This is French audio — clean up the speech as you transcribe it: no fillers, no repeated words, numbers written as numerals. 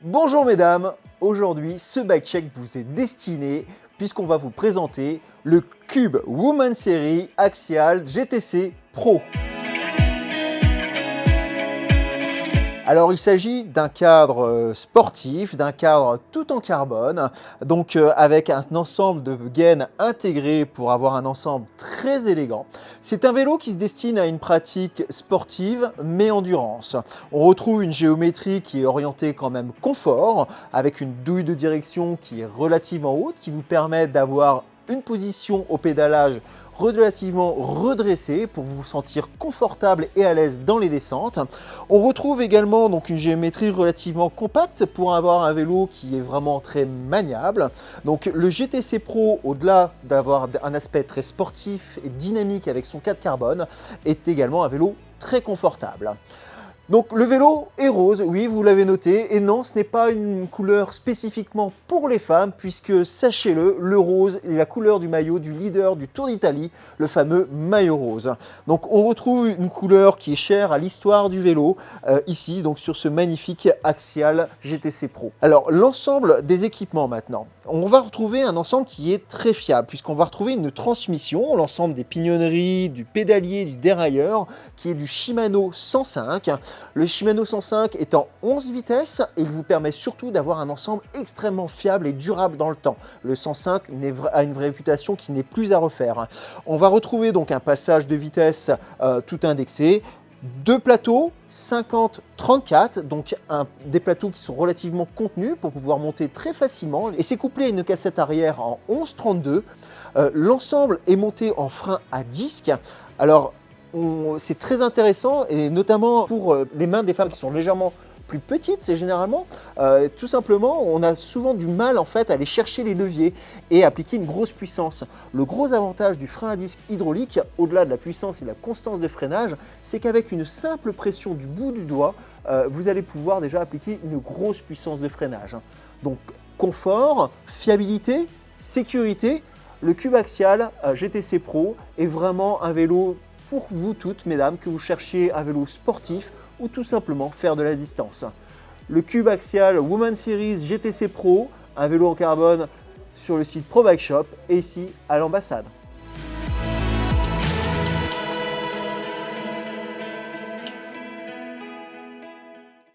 Bonjour mesdames, aujourd'hui ce bike check vous est destiné puisqu'on va vous présenter le Cube Woman Series Axial GTC Pro. Alors il s'agit d'un cadre sportif, d'un cadre tout en carbone, donc avec un ensemble de gaines intégrées pour avoir un ensemble très élégant. C'est un vélo qui se destine à une pratique sportive mais endurance. On retrouve une géométrie qui est orientée quand même confort, avec une douille de direction qui est relativement haute, qui vous permet d'avoir une position au pédalage relativement redressée pour vous sentir confortable et à l'aise dans les descentes. On retrouve également donc une géométrie relativement compacte pour avoir un vélo qui est vraiment très maniable. Donc le GTC Pro, au-delà d'avoir un aspect très sportif et dynamique avec son cadre carbone, est également un vélo très confortable. Donc le vélo est rose, oui vous l'avez noté, et non ce n'est pas une couleur spécifiquement pour les femmes puisque sachez-le, le rose est la couleur du maillot du leader du Tour d'Italie, le fameux maillot rose. Donc on retrouve une couleur qui est chère à l'histoire du vélo, ici donc sur ce magnifique Axial GTC Pro. Alors l'ensemble des équipements maintenant, on va retrouver un ensemble qui est très fiable puisqu'on va retrouver une transmission, l'ensemble des pignonneries, du pédalier, du dérailleur qui est du Shimano 105. Le Shimano 105 est en 11 vitesses et il vous permet surtout d'avoir un ensemble extrêmement fiable et durable dans le temps. Le 105 a une vraie réputation qui n'est plus à refaire. On va retrouver donc un passage de vitesse tout indexé, deux plateaux 50-34, donc des plateaux qui sont relativement contenus pour pouvoir monter très facilement, et c'est couplé à une cassette arrière en 11-32. L'ensemble est monté en frein à disque. Alors c'est très intéressant, et notamment pour les mains des femmes qui sont légèrement plus petites, c'est généralement, tout simplement, on a souvent du mal en fait à aller chercher les leviers et appliquer une grosse puissance. Le gros avantage du frein à disque hydraulique, au-delà de la puissance et de la constance de freinage, c'est qu'avec une simple pression du bout du doigt, vous allez pouvoir déjà appliquer une grosse puissance de freinage. Donc confort, fiabilité, sécurité, le Cube Axial GTC Pro est vraiment un vélo pour vous toutes, mesdames, que vous cherchiez un vélo sportif ou tout simplement faire de la distance. Le Cube Axial Woman Series GTC Pro, un vélo en carbone sur le site Pro Bike Shop et ici à l'ambassade.